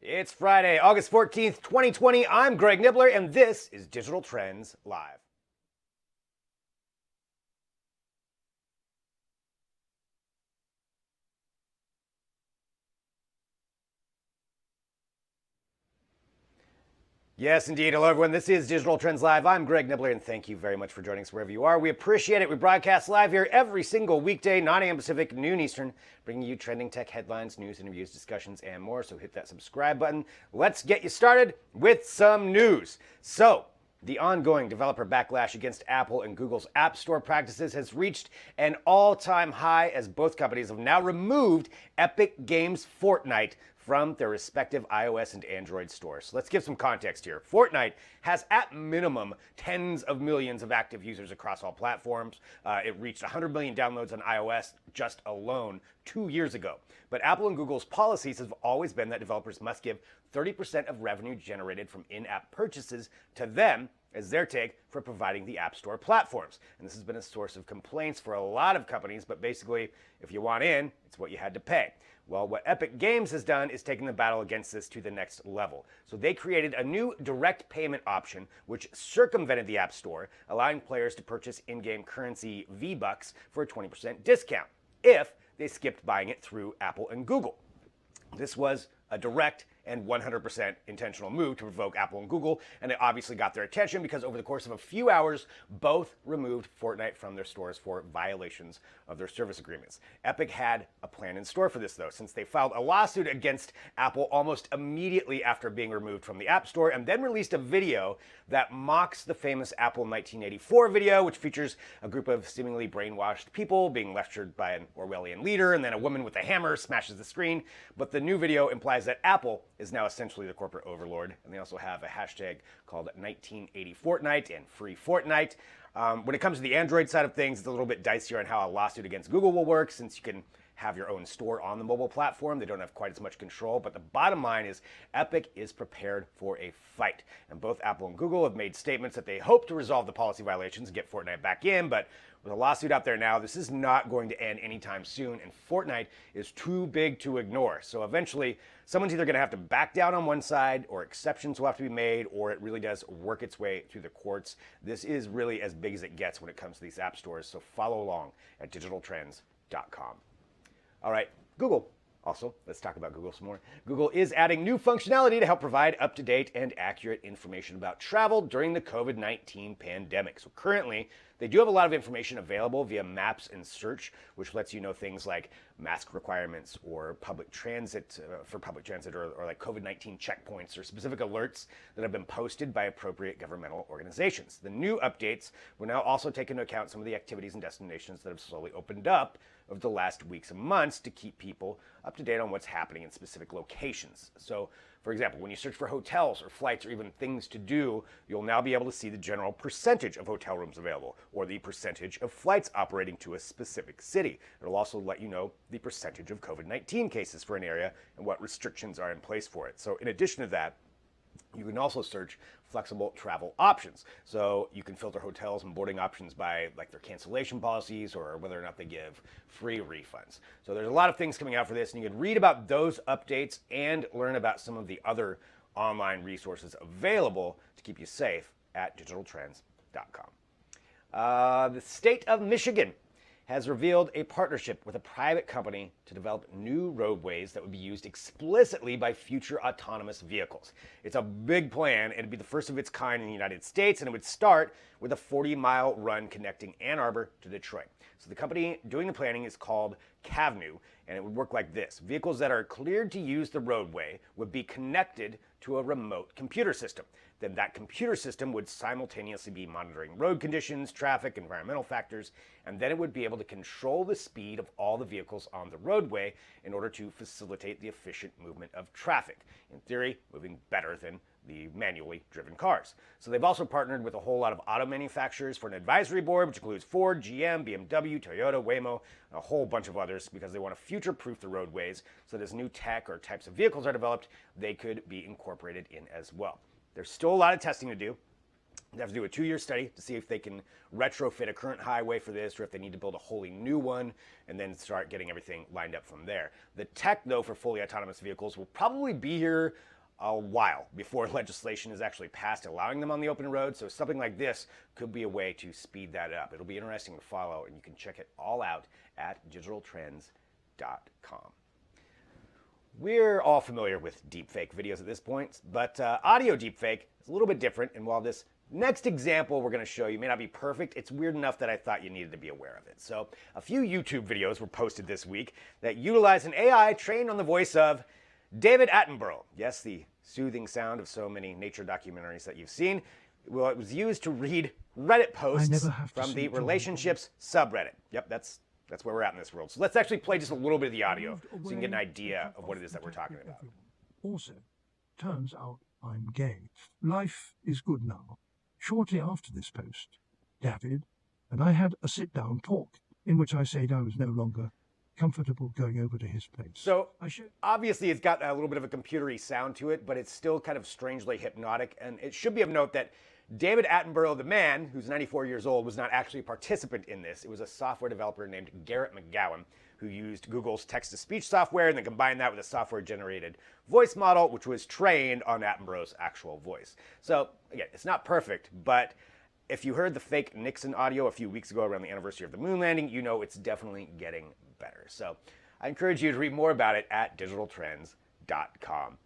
It's Friday, August 14th, 2020. I'm Greg Nibbler, and this is Digital Trends Live. Yes, indeed. Hello, everyone. This is Digital Trends Live. I'm Greg Nibbler, and thank you very much for joining us wherever you are. We appreciate it. We broadcast live here every single weekday, 9 a.m. Pacific, noon Eastern, bringing you trending tech headlines, news, interviews, discussions, and more. So hit that subscribe button. Let's get you started with some news. So, the ongoing developer backlash against Apple and Google's App Store practices has reached an all-time high as both companies have now removed Epic Games' Fortnite from their respective iOS and Android stores. So let's give some context here. Fortnite has at minimum tens of millions of active users across all platforms. It reached 100 million downloads on iOS just alone 2 years ago. But Apple and Google's policies have always been that developers must give 30% of revenue generated from in-app purchases to them as their take for providing the App Store platforms. And this has been a source of complaints for a lot of companies, but basically, if you want in, it's what you had to pay. Well, what Epic Games has done is taken the battle against this to the next level. So they created a new direct payment option which circumvented the App Store, allowing players to purchase in-game currency V-Bucks for a 20% discount if they skipped buying it through Apple and Google. This was a direct and 100% intentional move to provoke Apple and Google, and it obviously got their attention because over the course of a few hours, both removed Fortnite from their stores for violations of their service agreements. Epic had a plan in store for this, though, since they filed a lawsuit against Apple almost immediately after being removed from the App Store, and then released a video that mocks the famous Apple 1984 video, which features a group of seemingly brainwashed people being lectured by an Orwellian leader, and then a woman with a hammer smashes the screen. But the new video implies that Apple is now essentially the corporate overlord, and they also have a hashtag called 1980 Fortnite and Free Fortnite. When it comes to the Android side of things, it's a little bit dicier on how a lawsuit against Google will work, since you can have your own store on the mobile platform. They don't have quite as much control, but the bottom line is Epic is prepared for a fight. And both Apple and Google have made statements that they hope to resolve the policy violations and get Fortnite back in, but with a lawsuit out there now, this is not going to end anytime soon, and Fortnite is too big to ignore. So eventually, someone's either going to have to back down on one side, or exceptions will have to be made, or it really does work its way through the courts. This is really as big as it gets when it comes to these app stores, so follow along at digitaltrends.com. All right, Google. Also, let's talk about Google some more. Google is adding new functionality to help provide up-to-date and accurate information about travel during the COVID-19 pandemic. So currently, they do have a lot of information available via Maps and Search, which lets you know things like mask requirements or public transit, or like COVID-19 checkpoints or specific alerts that have been posted by appropriate governmental organizations. The new updates will now also take into account some of the activities and destinations that have slowly opened up over the last weeks and months to keep people up to date on what's happening in specific locations. So, for example, when you search for hotels or flights or even things to do, you'll now be able to see the general percentage of hotel rooms available or the percentage of flights operating to a specific city. It'll also let you know the percentage of COVID-19 cases for an area and what restrictions are in place for it. So in addition to that, you can also search flexible travel options. So you can filter hotels and boarding options by like their cancellation policies or whether or not they give free refunds. So there's a lot of things coming out for this, and you can read about those updates and learn about some of the other online resources available to keep you safe at digitaltrends.com. The state of Michigan has revealed a partnership with a private company to develop new roadways that would be used explicitly by future autonomous vehicles. It's a big plan, and it'd be the first of its kind in the United States, and it would start with a 40-mile run connecting Ann Arbor to Detroit. So the company doing the planning is called Cavnu, and it would work like this. Vehicles that are cleared to use the roadway would be connected to a remote computer system. Then that computer system would simultaneously be monitoring road conditions, traffic, environmental factors, and then it would be able to control the speed of all the vehicles on the roadway in order to facilitate the efficient movement of traffic. In theory, moving better than the manually driven cars. So they've also partnered with a whole lot of auto manufacturers for an advisory board, which includes Ford, GM, BMW, Toyota, Waymo, and a whole bunch of others, because they want to future-proof the roadways so that as new tech or types of vehicles are developed, they could be incorporated in as well. There's still a lot of testing to do. They have to do a 2-year study to see if they can retrofit a current highway for this or if they need to build a wholly new one and then start getting everything lined up from there. The tech, though, for fully autonomous vehicles will probably be here a while before legislation is actually passed allowing them on the open road. So something like this could be a way to speed that up. It'll be interesting to follow, and you can check it all out at digitaltrends.com. We're all familiar with deepfake videos at this point, but audio deepfake is a little bit different. And while this next example we're going to show you may not be perfect, it's weird enough that I thought you needed to be aware of it. So a few YouTube videos were posted this week that utilize an AI trained on the voice of David Attenborough. Yes, the soothing sound of so many nature documentaries that you've seen. Well, it was used to read Reddit posts from the relationships subreddit. Yep, that's where we're at in this world. So let's actually play just a little bit of the audio so you can get an idea of what it is that we're talking about. Also, turns out I'm gay. Life is good now. Shortly after this post, David and I had a sit-down talk in which I said I was no longer comfortable going over to his place. So obviously it's got a little bit of a computery sound to it, but it's still kind of strangely hypnotic. And it should be of note that David Attenborough, the man, who's 94 years old, was not actually a participant in this. It was a software developer named Garrett McGowan who used Google's text-to-speech software and then combined that with a software-generated voice model, which was trained on Attenborough's actual voice. So, again, it's not perfect, but if you heard the fake Nixon audio a few weeks ago around the anniversary of the moon landing, you know it's definitely getting better. So I encourage you to read more about it at digitaltrends.com.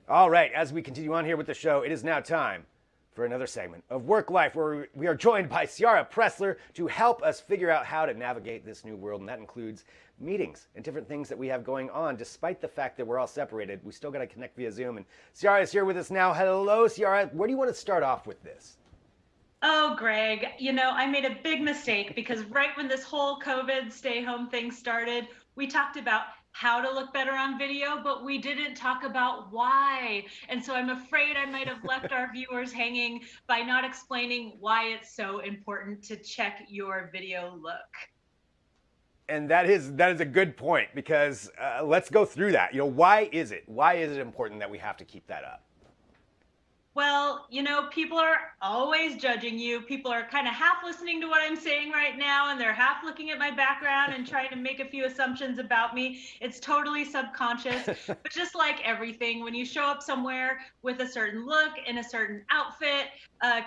All right, as we continue on here with the show, it is now time for another segment of Work Life, where we are joined by Ciara Pressler to help us figure out how to navigate this new world. And that includes meetings and different things that we have going on. Despite the fact that we're all separated, we still got to connect via Zoom. And Ciara is here with us now. Hello, Ciara. Where do you want to start off with this? Oh, Greg, I made a big mistake because right when this whole COVID stay home thing started, we talked about how to look better on video, but we didn't talk about why. And so I'm afraid I might have left our viewers hanging by not explaining why it's so important to check your video look. And that is a good point, because let's go through that. Why is it important that we have to keep that up? Well, people are always judging you. People are kind of half listening to what I'm saying right now, and they're half looking at my background and trying to make a few assumptions about me. It's totally subconscious. But just like everything, when you show up somewhere with a certain look, in a certain outfit,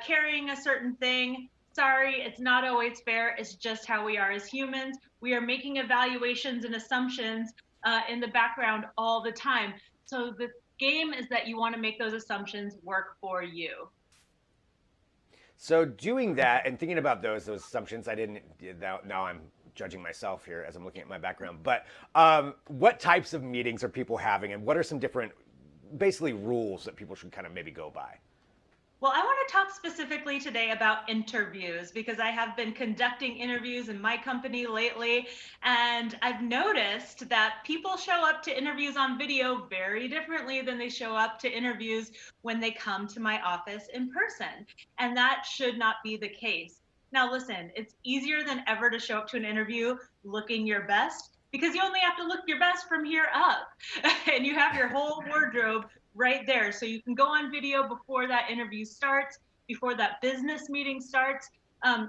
carrying a certain thing, sorry, it's not always fair. It's just how we are as humans. We are making evaluations and assumptions in the background all the time. So the game is that you want to make those assumptions work for you. So doing that and thinking about those assumptions, now I'm judging myself here as I'm looking at my background, but what types of meetings are people having, and what are some different basically rules that people should kind of maybe go by? Well, I want to talk specifically today about interviews, because I have been conducting interviews in my company lately, and I've noticed that people show up to interviews on video very differently than they show up to interviews when they come to my office in person, and that should not be the case. Now, listen, it's easier than ever to show up to an interview looking your best, because you only have to look your best from here up, and you have your whole wardrobe right there. So you can go on video before that interview starts, before that business meeting starts,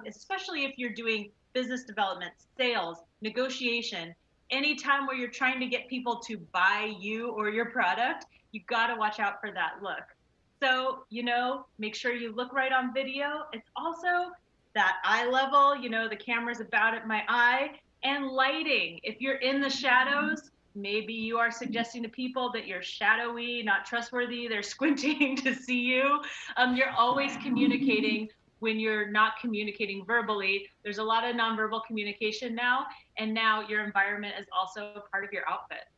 especially if you're doing business development, sales, negotiation, any time where you're trying to get people to buy you or your product, you got to watch out for that look. So, make sure you look right on video. It's also that eye level, the camera's about at my eye, and lighting. If you're in the shadows, maybe you are suggesting to people that you're shadowy, not trustworthy, they're squinting to see you. You're always communicating when you're not communicating verbally. There's a lot of nonverbal communication now, and now your environment is also part of your outfit.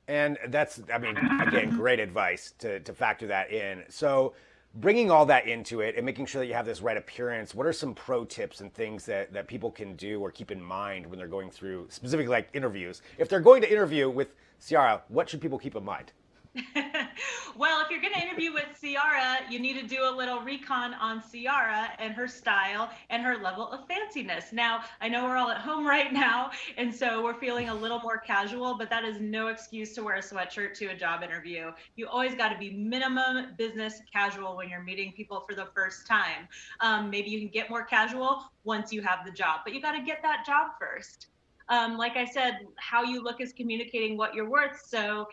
And that's, again, great advice to factor that in. So bringing all that into it and making sure that you have this right appearance, what are some pro tips and things that people can do or keep in mind when they're going through, specifically like interviews? If they're going to interview with Ciara, what should people keep in mind? Well, if you're going to interview with Ciara, you need to do a little recon on Ciara and her style and her level of fanciness. Now, I know we're all at home right now, and so we're feeling a little more casual, but that is no excuse to wear a sweatshirt to a job interview. You always got to be minimum business casual when you're meeting people for the first time. Maybe you can get more casual once you have the job, but you got to get that job first. Like I said, how you look is communicating what you're worth. So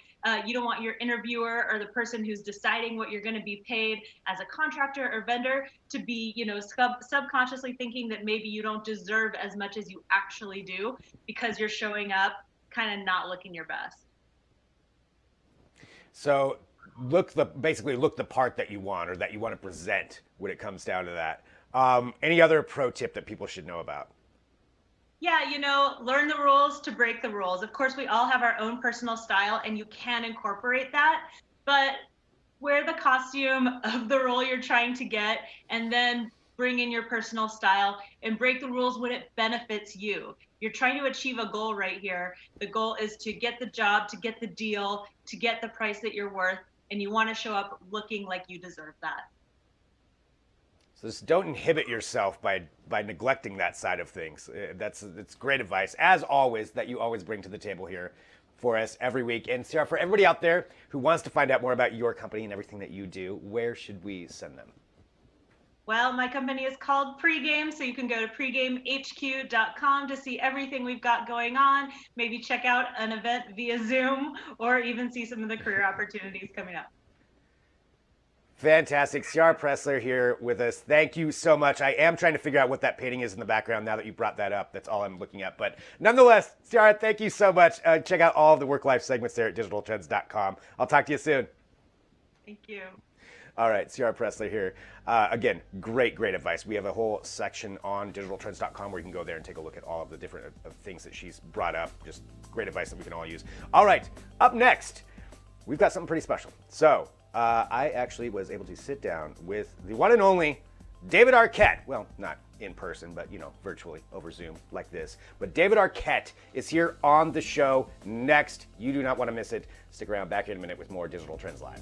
you don't want your interviewer or the person who's deciding what you're going to be paid as a contractor or vendor to be, subconsciously thinking that maybe you don't deserve as much as you actually do because you're showing up kind of not looking your best. So basically look the part that you want or that you want to present when it comes down to that. Any other pro tip that people should know about? Yeah, learn the rules to break the rules. Of course, we all have our own personal style and you can incorporate that, but wear the costume of the role you're trying to get and then bring in your personal style and break the rules when it benefits you. You're trying to achieve a goal right here. The goal is to get the job, to get the deal, to get the price that you're worth, and you want to show up looking like you deserve that. So just don't inhibit yourself by neglecting that side of things. That's great advice, as always, that you always bring to the table here for us every week. And Ciara, for everybody out there who wants to find out more about your company and everything that you do, where should we send them? Well, my company is called Pregame, so you can go to pregamehq.com to see everything we've got going on, maybe check out an event via Zoom, or even see some of the career opportunities coming up. Fantastic. Ciara Pressler here with us. Thank you so much. I am trying to figure out what that painting is in the background now that you brought that up. That's all I'm looking at. But nonetheless, Ciara, thank you so much. Check out all of the work-life segments there at digitaltrends.com. I'll talk to you soon. Thank you. All right, Ciara Pressler here. Again, great advice. We have a whole section on digitaltrends.com where you can go there and take a look at all of the different things that she's brought up. Just great advice that we can all use. All right, up next, we've got something pretty special. So I actually was able to sit down with the one and only David Arquette. Well, not in person, but virtually over Zoom like this. But David Arquette is here on the show next. You do not want to miss it. Stick around, back in a minute with more Digital Trends Live.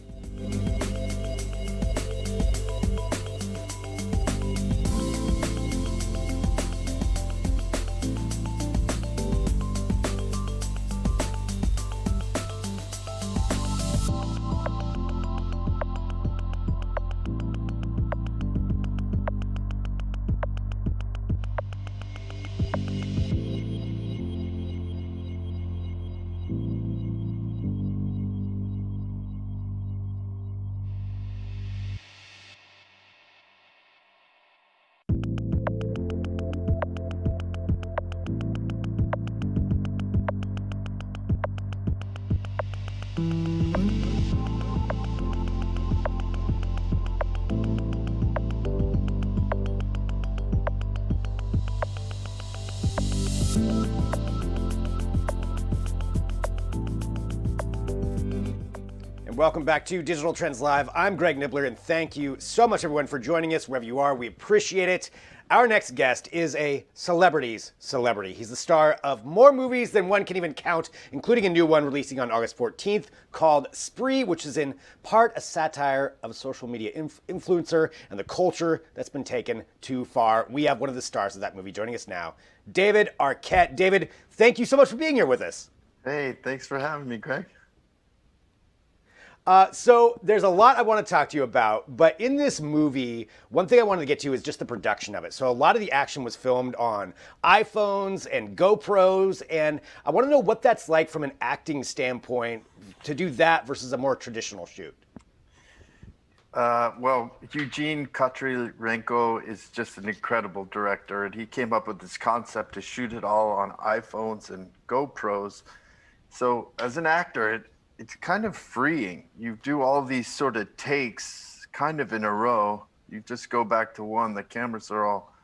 Welcome back to Digital Trends Live. I'm Greg Nibbler, and thank you so much, everyone, for joining us wherever you are. We appreciate it. Our next guest is a celebrity's celebrity. He's the star of more movies than one can even count, including a new one releasing on August 14th called Spree, which is in part a satire of a social media influencer and the culture that's been taken too far. We have one of the stars of that movie joining us now, David Arquette. David, thank you so much for being here with us. Hey, thanks for having me, Greg. So there's a lot I want to talk to you about, but in this movie, one thing I wanted to get to is just the production of it. So a lot of the action was filmed on iPhones and GoPros, and I want to know what that's like from an acting standpoint to do that versus a more traditional shoot. Well, Eugene Kotrirenko is just an incredible director, and he came up with this concept to shoot it all on iPhones and GoPros. So as an actor, it's kind of freeing. You do all these sort of takes kind of in a row. You just go back to one. The cameras are all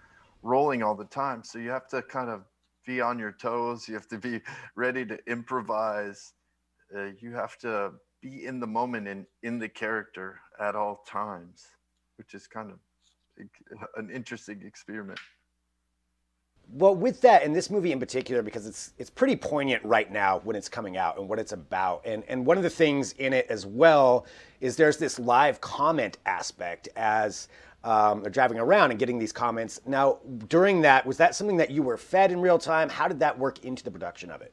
rolling all the time. So you have to kind of be on your toes. You have to be ready to improvise. You have to be in the moment and in the character at all times, which is kind of an interesting experiment. Well, with that, and this movie in particular, because it's pretty poignant right now when it's coming out and what it's about. And one of the things in it as well is there's this live comment aspect as they're driving around and getting these comments. Now, during that, was that something that you were fed in real time? How did that work into the production of it?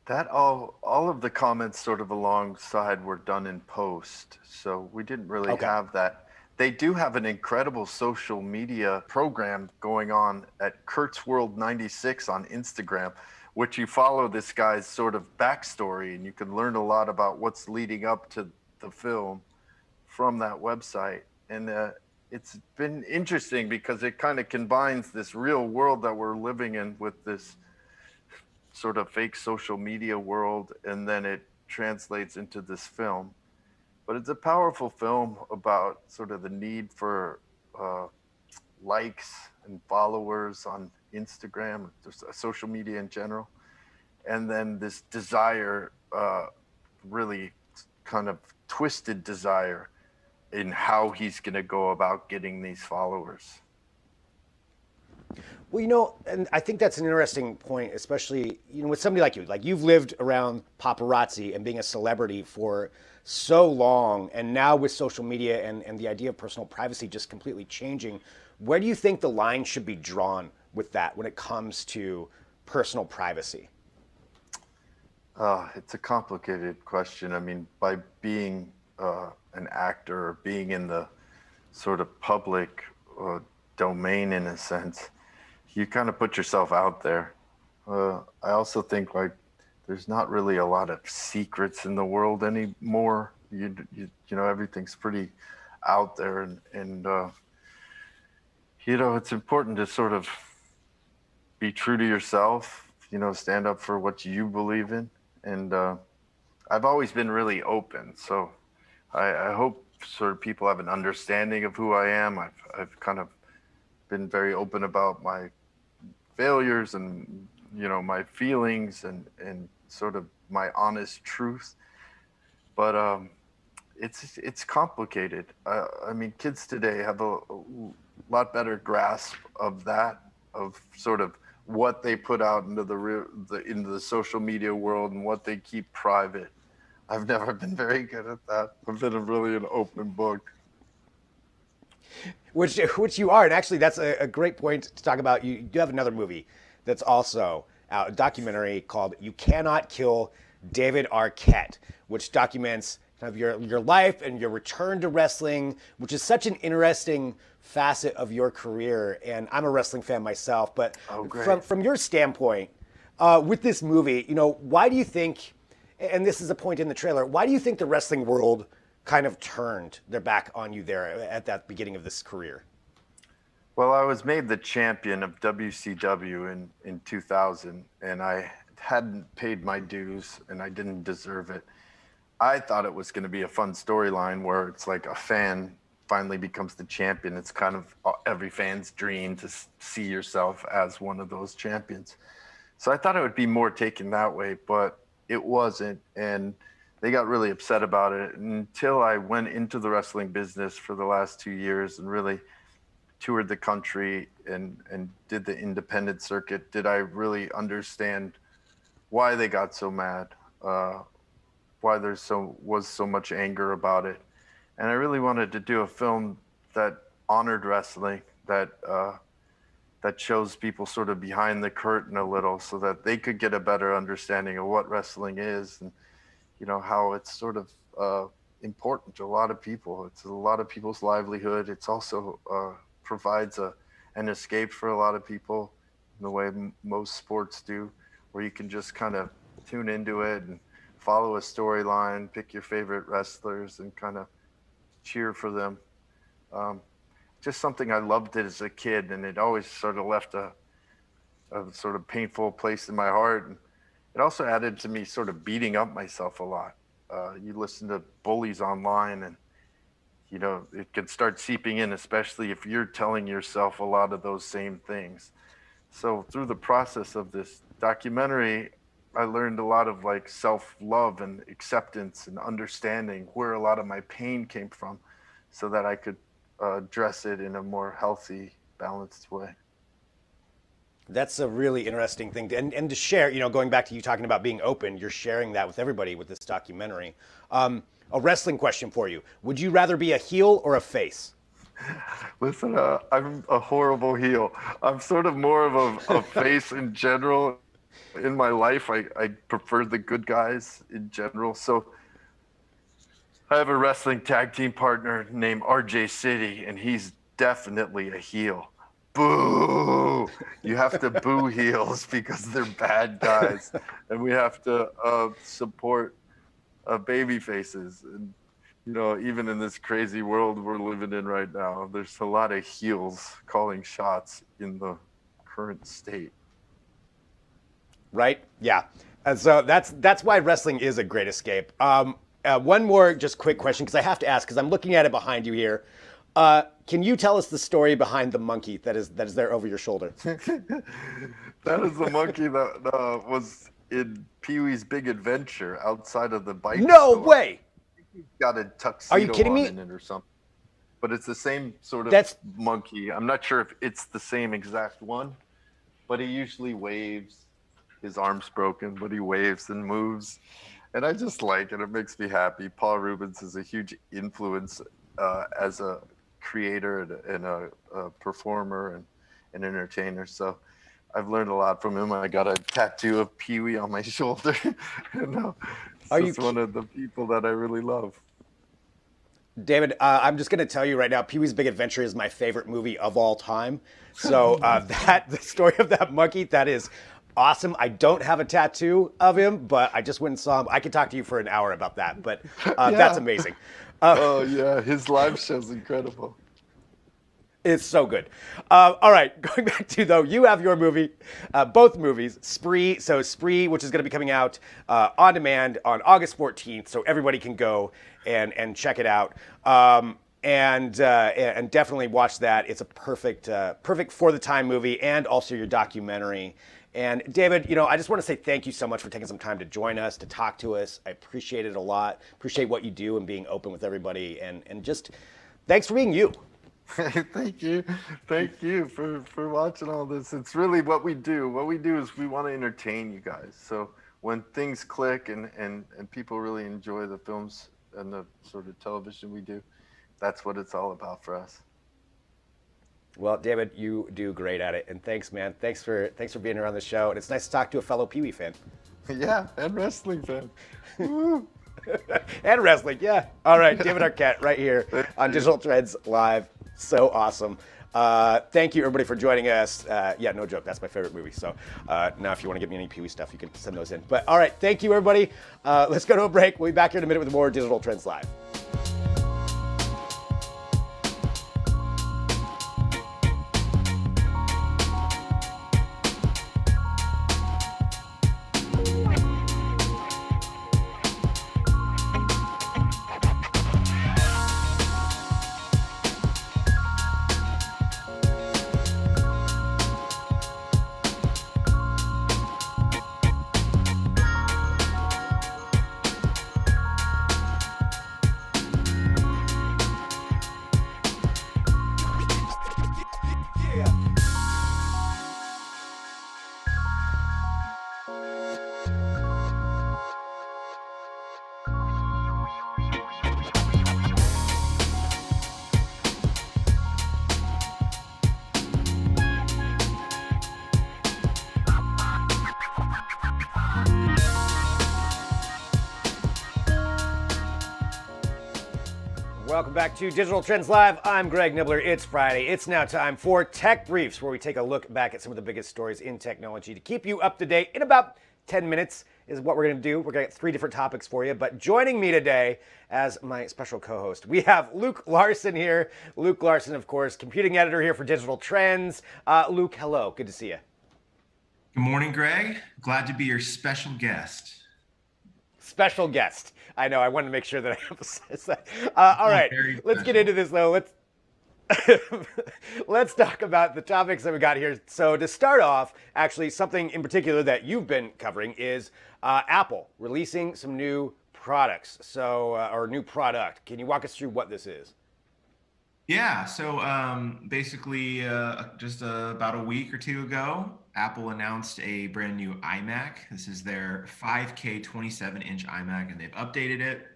That all of the comments sort of alongside were done in post, so we didn't really have that. They do have an incredible social media program going on at Kurt's World 96 on Instagram, which you follow this guy's sort of backstory, and you can learn a lot about what's leading up to the film from that website. And it's been interesting because it kind of combines this real world that we're living in with this sort of fake social media world, and then it translates into this film. But it's a powerful film about sort of the need for likes and followers on Instagram, just social media in general. And then this desire, really kind of twisted desire in how he's going to go about getting these followers. Well, and I think that's an interesting point, especially, with somebody like you. Like, you've lived around paparazzi and being a celebrity for so long, and now with social media and the idea of personal privacy just completely changing, where do you think the line should be drawn with that when it comes to personal privacy? It's a complicated question. I mean, by being an actor or being in the sort of public domain, in a sense, you kind of put yourself out there. I also think there's not really a lot of secrets in the world anymore. You know, everything's pretty out there, and it's important to sort of be true to yourself, stand up for what you believe in. And I've always been really open. So I hope sort of people have an understanding of who I am. I've kind of been very open about my failures and, my feelings and sort of my honest truth. But it's complicated. I mean, kids today have a lot better grasp of that, of sort of what they put out into into the social media world and what they keep private. I've never been very good at that. I've been really an open book. Which you are, and actually that's a great point to talk about. You do have another movie that's also out, a documentary called "You Cannot Kill David Arquette," which documents kind of your life and your return to wrestling, which is such an interesting facet of your career. And I'm a wrestling fan myself, but from your standpoint, with this movie, why do you think, and this is a point in the trailer, why do you think the wrestling world kind of turned their back on you there at that beginning of this career? Well, I was made the champion of WCW in 2000, and I hadn't paid my dues, and I didn't deserve it. I thought it was going to be a fun storyline where it's like a fan finally becomes the champion. It's kind of every fan's dream to see yourself as one of those champions. So I thought it would be more taken that way, but it wasn't. And they got really upset about it until I went into the wrestling business for the last 2 years and really toured the country and did the independent circuit. Did I really understand why they got so mad, why there was so much anger about it. And I really wanted to do a film that honored wrestling, that shows people sort of behind the curtain a little so that they could get a better understanding of what wrestling is and, how it's sort of important to a lot of people. It's a lot of people's livelihood. It's also provides an escape for a lot of people in the way most sports do, where you can just kind of tune into it and follow a storyline, pick your favorite wrestlers and kind of cheer for them. Just something I loved it as a kid, and it always sort of left a sort of painful place in my heart. And it also added to me sort of beating up myself a lot. You listen to bullies online and, it can start seeping in, especially if you're telling yourself a lot of those same things. So through the process of this documentary, I learned a lot of self-love and acceptance and understanding where a lot of my pain came from so that I could address it in a more healthy, balanced way. That's a really interesting thing and to share, going back to you talking about being open, you're sharing that with everybody with this documentary. A wrestling question for you. Would you rather be a heel or a face? Listen, I'm a horrible heel. I'm sort of more of a face in general. In my life, I prefer the good guys in general. So I have a wrestling tag team partner named RJ City, and he's definitely a heel. Boo! You have to boo heels because they're bad guys, and we have to support baby faces. And even in this crazy world we're living in right now, there's a lot of heels calling shots in the current state. Right? Yeah. And so that's why wrestling is a great escape. One more just quick question, because I have to ask, because I'm looking at it behind you here. Can you tell us the story behind the monkey that is there over your shoulder? That is the monkey that was in Pee-wee's Big Adventure outside of the bike No store. way! He's got a tuxedo Are you kidding me? in it or something. But it's the same sort of monkey. I'm not sure if it's the same exact one, but he usually waves. His arm's broken, but he waves and moves. And I just like it. It makes me happy. Paul Rubens is a huge influence as a creator and a performer and an entertainer. So I've learned a lot from him. I got a tattoo of Pee-wee on my shoulder. He's one of the people that I really love. David, I'm just going to tell you right now, Pee-wee's Big Adventure is my favorite movie of all time. So the story of that monkey, that is awesome. I don't have a tattoo of him, but I just went and saw him. I could talk to you for an hour about that, but that's amazing. Oh, yeah. His live show's incredible. It's so good. All right, going back to, though, you have your movie, both movies, Spree. So Spree, which is going to be coming out on demand on August 14th, so everybody can go and check it out. And definitely watch that. It's a perfect for the time movie, and also your documentary. And David, I just want to say thank you so much for taking some time to join us, to talk to us. I appreciate it a lot. Appreciate what you do and being open with everybody. And just thanks for being you. Thank you. Thank you for watching all this. It's really what we do. What we do is we want to entertain you guys. So when things click and people really enjoy the films and the sort of television we do, that's what it's all about for us. Well, David, you do great at it, and thanks, man. Thanks for being here on the show, and it's nice to talk to a fellow Pee-wee fan. Yeah, and wrestling fan. And wrestling, yeah. All right, David Arquette right here on Digital Trends Live. So awesome. Thank you, everybody, for joining us. Yeah, no joke. That's my favorite movie. So now if you want to get me any Pee-wee stuff, you can send those in. But all right, thank you, everybody. Let's go to a break. We'll be back here in a minute with more Digital Trends Live. Welcome back to Digital Trends Live. I'm Greg Nibbler. It's Friday. It's now time for Tech Briefs, where we take a look back at some of the biggest stories in technology to keep you up to date in about 10 minutes is what we're going to do. We're going to get 3 different topics for you. But joining me today as my special co-host, we have Luke Larsen here. Luke Larsen, of course, computing editor here for Digital Trends. Luke, hello. Good to see you. Good morning, Greg. Glad to be your special guest. Special guest. I know. I wanted to make sure that I emphasize that. All right. Let's get into this, though. Let's talk about the topics that we got here. So to start off, actually, something in particular that you've been covering is Apple releasing some new products. Or new product. Can you walk us through what this is? Yeah. So basically, just about a week or two ago, Apple announced a brand new iMac. This is their 5K 27-inch iMac, and they've updated it.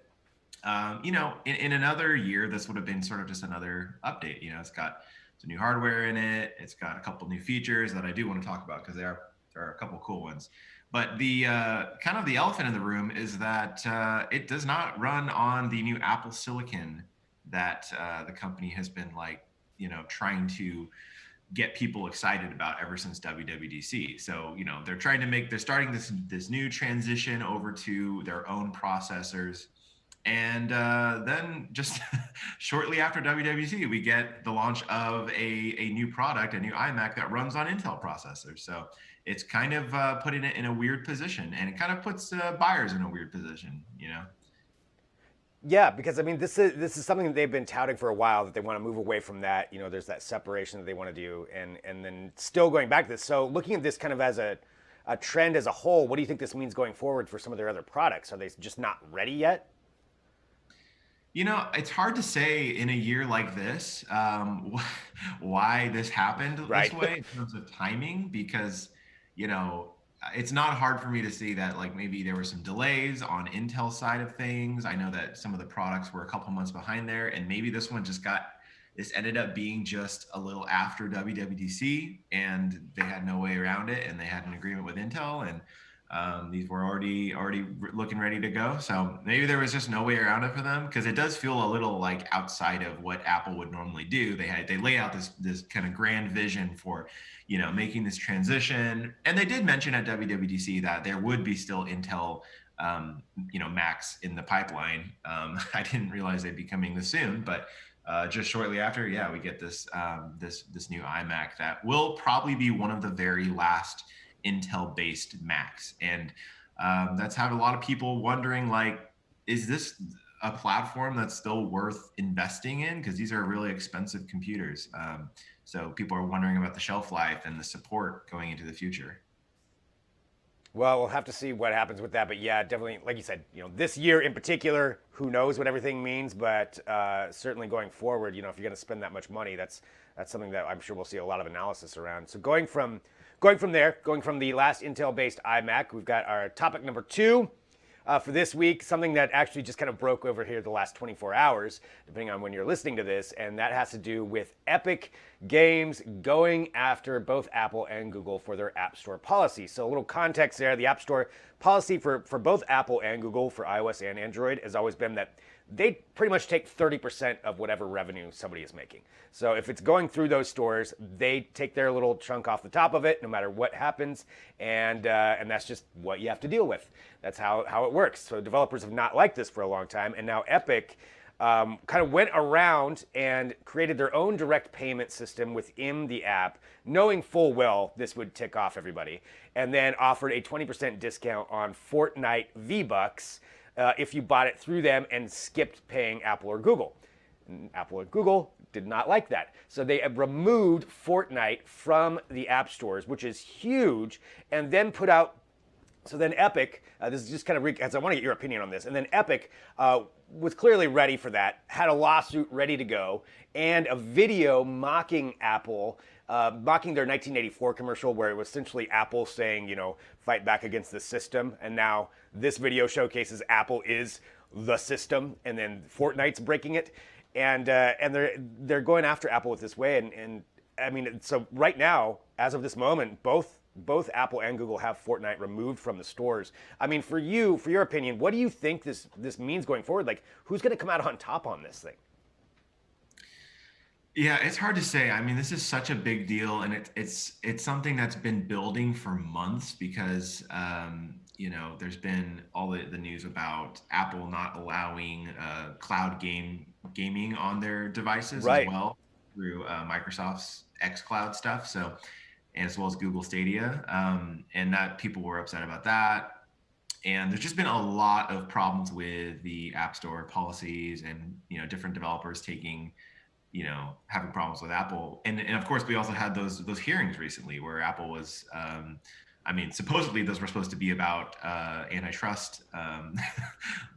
In another year, this would have been sort of just another update. It's got some new hardware in it. It's got a couple new features that I do want to talk about because there are a couple cool ones. But the kind of the elephant in the room is that it does not run on the new Apple Silicon that the company has been trying to get people excited about ever since WWDC. So, they're starting this new transition over to their own processors. And then just shortly after WWDC, we get the launch of a new product, a new iMac that runs on Intel processors. So it's kind of putting it in a weird position, and it kind of puts buyers in a weird position, Yeah, because I mean, this is something that they've been touting for a while, that they want to move away from that. There's that separation that they want to do, and then still going back to this. So looking at this kind of as a trend as a whole, what do you think this means going forward for some of their other products? Are they just not ready yet? It's hard to say in a year like this why this happened Right. this way in terms of timing, because, it's not hard for me to see that maybe there were some delays on Intel side of things. I know that some of the products were a couple months behind there, and maybe this ended up being just a little after WWDC, and they had no way around it, and they had an agreement with Intel, and these were already looking ready to go. So maybe there was just no way around it for them, because it does feel a little outside of what Apple would normally do. They lay out this kind of grand vision for, making this transition. And they did mention at WWDC that there would be still Intel, Macs in the pipeline. I didn't realize they'd be coming this soon, but just shortly after, we get this new iMac that will probably be one of the very last Intel-based Macs. And that's had a lot of people wondering, is this a platform that's still worth investing in? Because these are really expensive computers. So people are wondering about the shelf life and the support going into the future. Well, we'll have to see what happens with that. But yeah, definitely, like you said, this year in particular, who knows what everything means. But certainly going forward, if you're going to spend that much money, that's something that I'm sure we'll see a lot of analysis around. So going from the last Intel-based iMac, we've got our topic number 2 for this week, something that actually just kind of broke over here the last 24 hours, depending on when you're listening to this, and that has to do with Epic Games going after both Apple and Google for their App Store policy. So a little context there. The App Store policy for both Apple and Google, for iOS and Android, has always been that they pretty much take 30% of whatever revenue somebody is making. So if it's going through those stores, they take their little chunk off the top of it, no matter what happens, and that's just what you have to deal with. That's how it works. So developers have not liked this for a long time, and now Epic kind of went around and created their own direct payment system within the app, knowing full well this would tick off everybody, and then offered a 20% discount on Fortnite V-Bucks if you bought it through them and skipped paying Apple or Google. And Apple or Google did not like that. So they have removed Fortnite from the app stores, which is huge, and then put out. So then Epic, this is just kind of, I want to get your opinion on this, and then Epic was clearly ready for that, had a lawsuit ready to go, and a video mocking Apple, mocking their 1984 commercial where it was essentially Apple saying, fight back against the system. And now this video showcases Apple is the system, and then Fortnite's breaking it. And they're going after Apple with this way. And I mean, so right now, as of this moment, both Apple and Google have Fortnite removed from the stores. I mean, for your opinion, what do you think this means going forward? Who's going to come out on top on this thing? Yeah, it's hard to say. I mean, this is such a big deal, and it's something that's been building for months because there's been all the news about Apple not allowing cloud gaming on their devices Right. as well through Microsoft's xCloud stuff. So, and as well as Google Stadia, and that people were upset about that. And there's just been a lot of problems with the App Store policies, and different developers having problems with Apple. And of course, we also had those hearings recently where Apple was, supposedly those were supposed to be about antitrust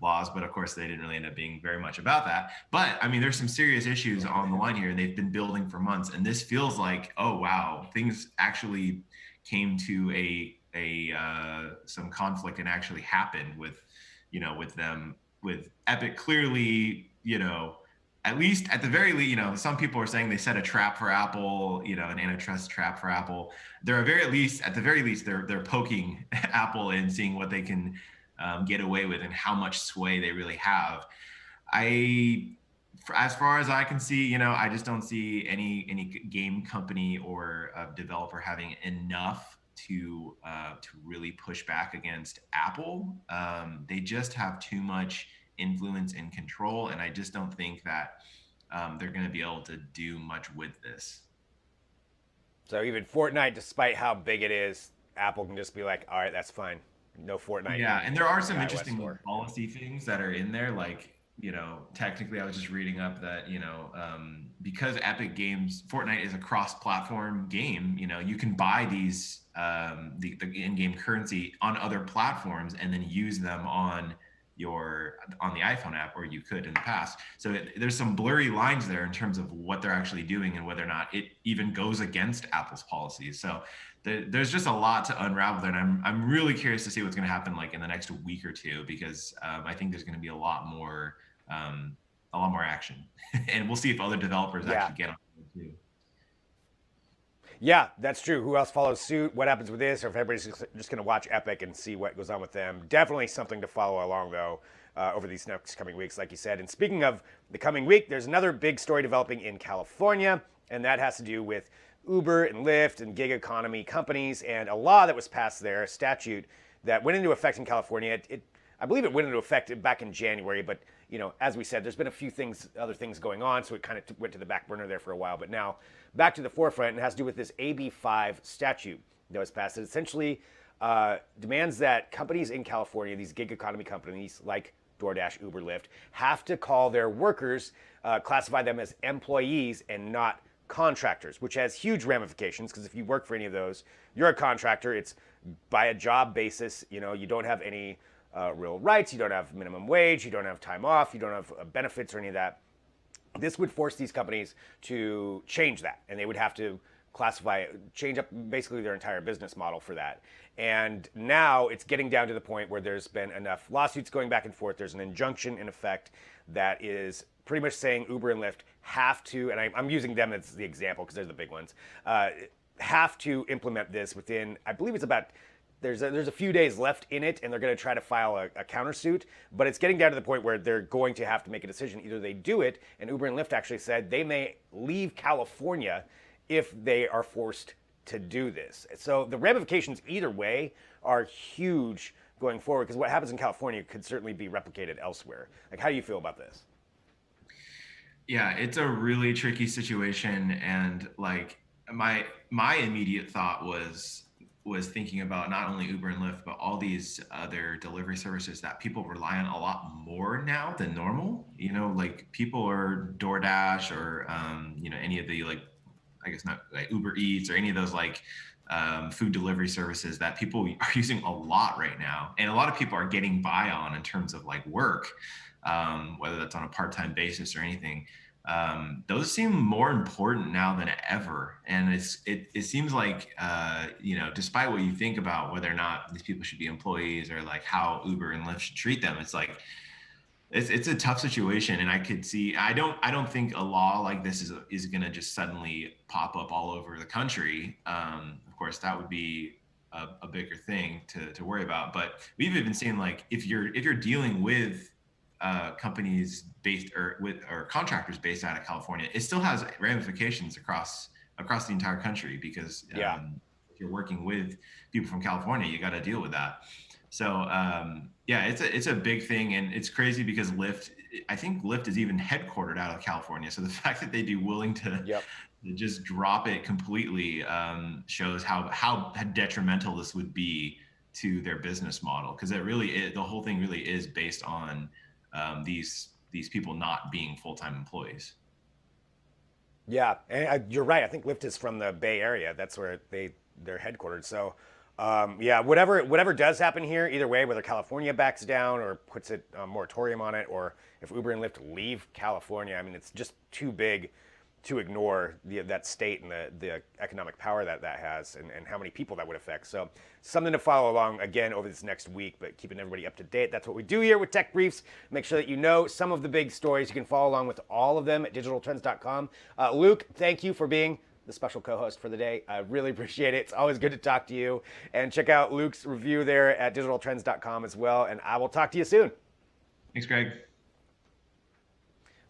laws, but of course they didn't really end up being very much about that. But I mean, there's some serious issues on the line here, and they've been building for months. And this feels like, oh wow, things actually came to some conflict and actually happened with, with them, with Epic clearly, at least at the very least, some people are saying they set a trap for Apple, an antitrust trap for Apple. They're at the very least, they're poking Apple and seeing what they can get away with and how much sway they really have. As far as I can see, I just don't see any game company or developer having enough to really push back against Apple. They just have too much influence and control, and I just don't think that they're going to be able to do much with this. So even Fortnite, despite how big it is, Apple can just be like, all right, that's fine. No Fortnite. Yeah, and there are some iOS interesting store. policy things that are in there, like, technically I was just reading up that, because Epic Games, Fortnite is a cross-platform game, you can buy these, the in-game currency on other platforms and then use them on the iPhone app, or you could in the past. So there's some blurry lines there in terms of what they're actually doing and whether or not it even goes against Apple's policies. So there's just a lot to unravel there, and I'm really curious to see what's going to happen like in the next week or two, because I think there's going to be a lot more action, and we'll see if other developers actually get on it too. Yeah, that's true. Who else follows suit? What happens with this? Or if everybody's just going to watch Epic and see what goes on with them. Definitely something to follow along, though, over these next coming weeks, like you said. And speaking of the coming week, there's another big story developing in California, and that has to do with Uber and Lyft and gig economy companies and a law that was passed there, a statute that went into effect in California. I believe it went into effect back in January, but as we said, there's been a few other things going on, so it kind of went to the back burner there for a while. But now back to the forefront, and it has to do with this AB5 statute that was passed. It essentially demands that companies in California, these gig economy companies like DoorDash, Uber, Lyft, have to call their workers, classify them as employees and not contractors, which has huge ramifications, because if you work for any of those, you're a contractor. It's by a job basis. You don't have any real rights. You don't have minimum wage. You don't have time off. You don't have benefits or any of that. This would force these companies to change that, and they would have to change up basically their entire business model for that. And now it's getting down to the point where there's been enough lawsuits going back and forth. There's an injunction in effect that is pretty much saying Uber and Lyft have to, and I'm using them as the example because they're the big ones, have to implement this within, I believe it's about, there's a few days left in it, and they're going to try to file a countersuit, but it's getting down to the point where they're going to have to make a decision. Either they do it, and Uber and Lyft actually said they may leave California if they are forced to do this. So the ramifications either way are huge going forward, because what happens in California could certainly be replicated elsewhere. Like, how do you feel about this? Yeah, it's a really tricky situation, and like my immediate thought was thinking about not only Uber and Lyft, but all these other delivery services that people rely on a lot more now than normal. Like people are DoorDash or any of the, like, I guess not like Uber Eats or any of those like food delivery services that people are using a lot right now, and a lot of people are getting by on in terms of like work, whether that's on a part-time basis or anything. Those seem more important now than ever, and it seems like despite what you think about whether or not these people should be employees or like how Uber and Lyft should treat them, it's like it's a tough situation. And I could see, I don't think a law like this is going to just suddenly pop up all over the country. Of course, that would be a bigger thing to worry about. But we've even seen, like, if you're dealing with companies based or contractors based out of California, it still has ramifications across the entire country, because if you're working with people from California, you got to deal with that. So it's a big thing, and it's crazy because I think Lyft is even headquartered out of California. So the fact that they'd be willing to just drop it completely shows how detrimental this would be to their business model, because the whole thing really is based on these people not being full-time employees. Yeah, and you're right. I think Lyft is from the Bay Area. That's where they're headquartered. So, whatever does happen here, either way, whether California backs down or puts a moratorium on it, or if Uber and Lyft leave California, I mean, it's just too big to ignore that state and the economic power that has and how many people that would affect. So something to follow along again over this next week, but keeping everybody up to date. That's what we do here with Tech Briefs. Make sure that you know some of the big stories. You can follow along with all of them at digitaltrends.com. Luke, thank you for being the special co-host for the day. I really appreciate it. It's always good to talk to you. And check out Luke's review there at digitaltrends.com as well. And I will talk to you soon. Thanks, Greg.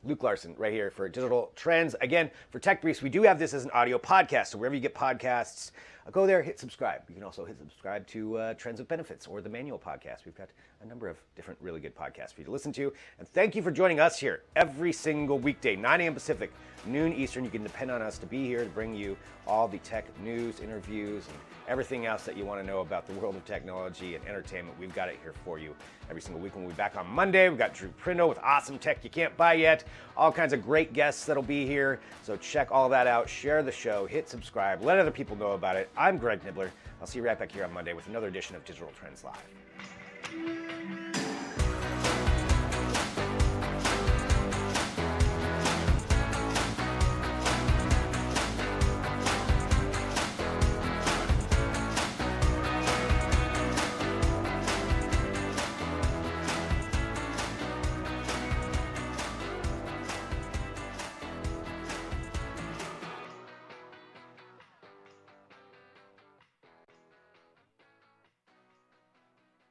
Luke Larsen right here for Digital Trends. Again, for Tech Briefs, we do have this as an audio podcast. So wherever you get podcasts, go there, hit subscribe. You can also hit subscribe to Trends with Benefits or the Manual podcast. We've got a number of different really good podcasts for you to listen to. And thank you for joining us here every single weekday, 9 a.m. Pacific, noon Eastern. You can depend on us to be here to bring you all the tech news, interviews, and everything else that you want to know about the world of technology and entertainment. We've got it here for you every single week. We'll be back on Monday. We've got Drew Prindo with awesome tech you can't buy yet. All kinds of great guests that'll be here. So check all that out. Share the show. Hit subscribe. Let other people know about it. I'm Greg Nibbler. I'll see you right back here on Monday with another edition of Digital Trends Live.